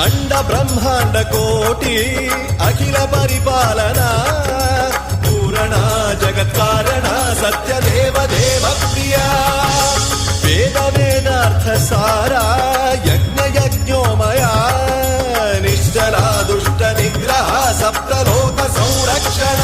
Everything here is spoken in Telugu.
అండ బ్రహ్మాండ కోటి అఖిల పరిపాలన పూరణ జగత్కారణ సత్యదేవ దేవ ప్రియ వేద వేదార్థ సారా యజ్ఞ యజ్ఞోమయా నిశ్చలా దుష్ట నిగ్రహ సప్తలోక సంరక్షణ